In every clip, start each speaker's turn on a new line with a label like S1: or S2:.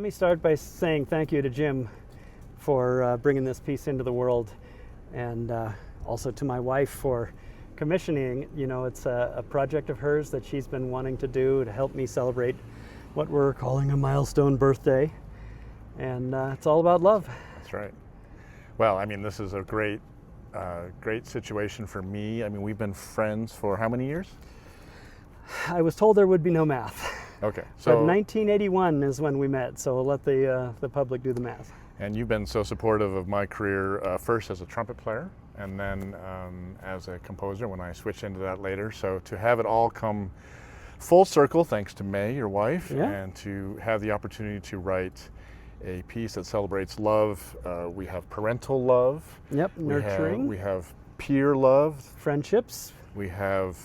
S1: let me start by saying thank you to Jim for bringing this piece into the world, and also to my wife for commissioning. You know, it's a project of hers that she's been wanting to do to help me celebrate what we're calling a milestone birthday, and it's all about love.
S2: That's right. Well, I mean, this is a great situation for me. I mean, we've been friends for how many years?
S1: I was told there would be no math.
S2: Okay,
S1: So
S2: so
S1: 1981 is when we met, so we'll let the public do the math.
S2: and you've been so supportive of my career, first as a trumpet player, and then as a composer when I switched into that later. So to have it all come full circle, thanks to May, your wife,
S1: Yeah.
S2: and to have the opportunity to write a piece that celebrates love. We have parental love.
S1: Yep, nurturing.
S2: We have peer love.
S1: Friendships,
S2: We have,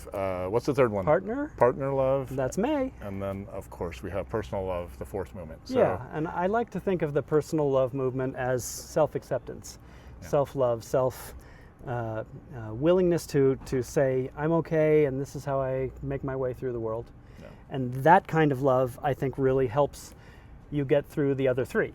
S2: what's the third one?
S1: partner,
S2: Partner love.
S1: that's May.
S2: And then, of course, we have personal love, the fourth movement. So,
S1: Yeah, and I like to think of the personal love movement as self-acceptance,
S2: Yeah.
S1: self-love, willingness to say, I'm okay, and this is how I make my way through the world.
S2: Yeah.
S1: And that kind of love, I think, really helps you get through the other three.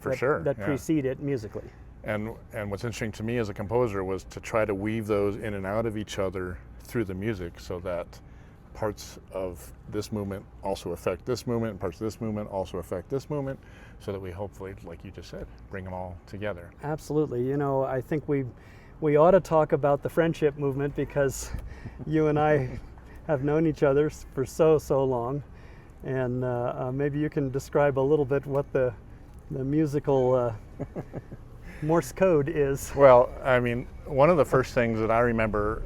S2: For
S1: that,
S2: sure.
S1: That
S2: yeah.
S1: precede it musically.
S2: And what's interesting to me as a composer was to try to weave those in and out of each other through the music, so that parts of this movement also affect this movement, and parts of this movement also affect this movement, so that we hopefully, like you just said, bring them all together.
S1: Absolutely. You know, I think we ought to talk about the friendship movement, because you and I have known each other for so long, and maybe you can describe a little bit what the musical Morse code is.
S2: Well, I mean, one of the first things that I remember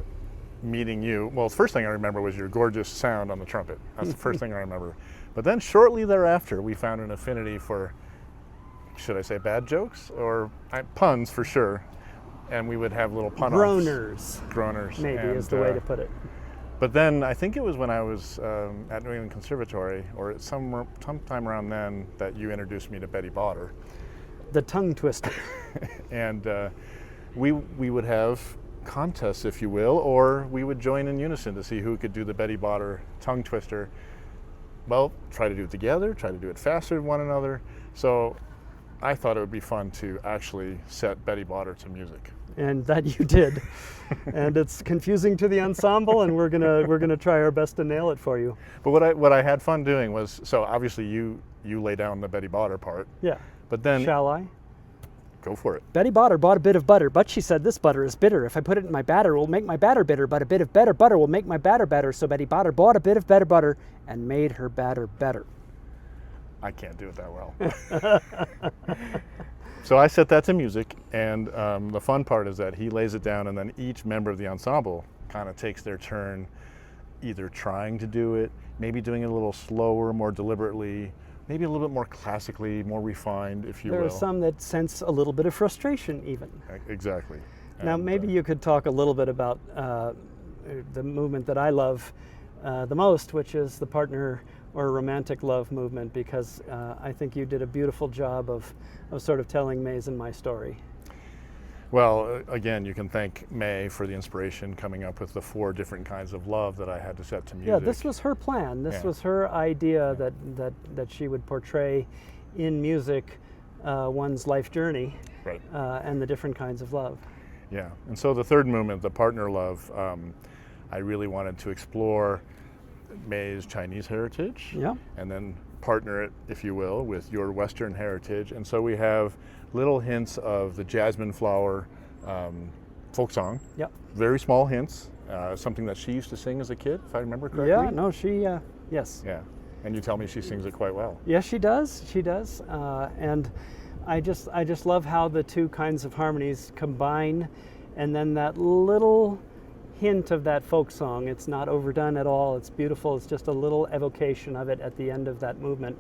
S2: meeting you, well, the first thing I remember was your gorgeous sound on the trumpet. That's the first thing I remember. But then shortly thereafter, we found an affinity for, should I say bad jokes? Or puns for sure. And we would have little pun-offs. Groaners.
S1: Maybe
S2: and,
S1: is the way to put it.
S2: But then I think it was when I was at New England Conservatory, or at sometime around then, that you introduced me to Betty Botter.
S1: The tongue twister.
S2: And we would have contests, if you will, or we would join in unison to see who could do the Betty Botter tongue twister. Well, try to do it together, try to do it faster than one another. So I thought it would be fun to actually set Betty Botter to music.
S1: And that you did. And it's confusing to the ensemble, and we're gonna try our best to nail it for you.
S2: But what I had fun doing was, so obviously you lay down the Betty Botter part.
S1: Yeah.
S2: But then
S1: Shall I?
S2: Go for it.
S1: Betty Botter bought a bit of butter, but she said, this butter is bitter. If I put it in my batter, it will make my batter bitter, but a bit of better butter will make my batter better. So Betty Botter bought a bit of better butter and made her batter better.
S2: I can't do it that well. So I set that to music, and the fun part is that he lays it down, and then each member of the ensemble kind of takes their turn, either trying to do it, maybe doing it a little slower, more deliberately, maybe a little bit more classically, more refined, if you will.
S1: There are some that sense a little bit of frustration even.
S2: Exactly.
S1: Now
S2: And,
S1: maybe you could talk a little bit about the movement that I love the most, which is the partner or romantic love movement, because I think you did a beautiful job of sort of telling May's and my story.
S2: Well, again, you can thank May for the inspiration coming up with the 4 different kinds of love that I had to set to music.
S1: Yeah, this was her plan. This was her idea that she would portray in music one's life journey,
S2: Right.
S1: And the different kinds of love.
S2: Yeah, and so the third movement, the partner love, I really wanted to explore May's Chinese heritage,
S1: Yeah.
S2: and then partner it, if you will, with your Western heritage. And so we have little hints of the jasmine flower folk song.
S1: Yep.
S2: Very small hints, something that she used to sing as a kid, if I remember correctly.
S1: Yeah, no, she, yes.
S2: Yeah, and you tell me she sings it quite well.
S1: Yes, she does. She does. And I just love how the two kinds of harmonies combine, and then that little hint of that folk song. It's not overdone at all. It's beautiful. It's just a little evocation of it at the end of that movement.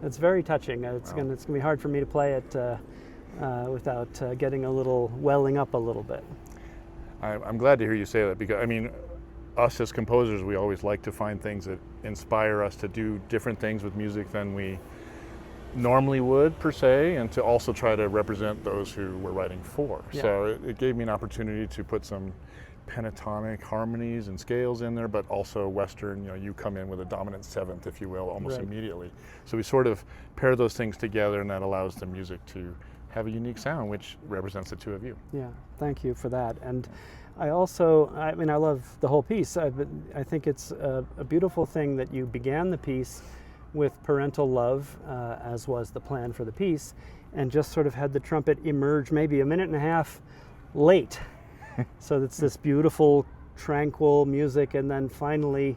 S1: It's very touching. It's gonna be hard for me to play it without getting a little welling up a little bit.
S2: I'm glad to hear you say that, because I mean, us as composers, we always like to find things that inspire us to do different things with music than we normally would, per se, and to also try to represent those who we're writing for.
S1: Yeah.
S2: So it gave me an opportunity to put some pentatonic harmonies and scales in there, but also Western. You come in with a dominant seventh, if you will, almost
S1: Right.
S2: immediately. So we sort of pair those things together, and that allows the music to have a unique sound, which represents the two of you.
S1: Yeah, thank you for that. And I also, I mean, I love the whole piece. I think it's a beautiful thing that you began the piece with parental love, as was the plan for the piece, and just sort of had the trumpet emerge maybe a minute and a half late. So it's this beautiful, tranquil music, and then finally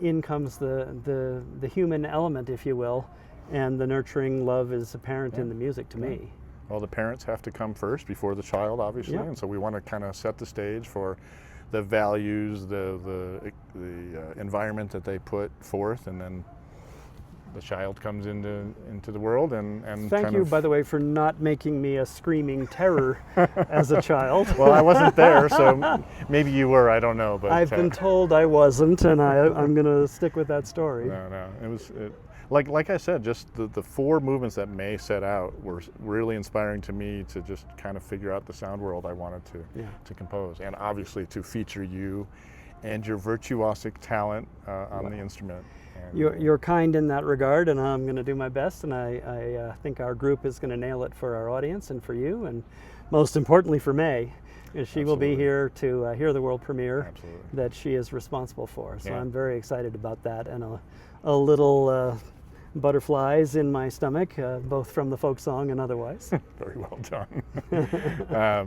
S1: in comes the human element, if you will, and the nurturing love is apparent in the music to me.
S2: Well, the parents have to come first before the child, obviously,
S1: Yeah.
S2: and so we want to kind of set the stage for the values, the environment that they put forth, and then the child comes into the world and
S1: Thank
S2: kind
S1: you,
S2: of,
S1: by the way, for not making me a screaming terror as a child.
S2: Well, I wasn't there, so maybe you were. I don't know, but
S1: I've been told I wasn't, and I'm going to stick with that story.
S2: No. It was like I said, just the four movements that May set out were really inspiring to me to just kind of figure out the sound world I wanted to compose, and obviously to feature you and your virtuosic talent on the instrument. And
S1: You're kind in that regard, and I'm going to do my best, and I think our group is going to nail it for our audience and for you, and most importantly for May, because she will be here to hear the world premiere that she is responsible for. So I'm very excited about that, and a little butterflies in my stomach, both from the folk song and otherwise.
S2: Very well done.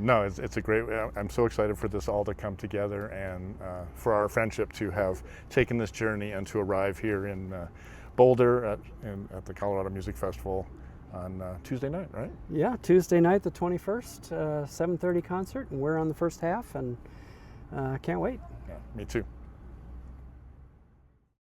S2: No, it's a great, I'm so excited for this all to come together, and for our friendship to have taken this journey and to arrive here in Boulder at the Colorado Music Festival on Tuesday night, right?
S1: Yeah, Tuesday night, the 21st, 7:30 concert, and we're on the first half, and can't wait.
S2: Yeah, me too.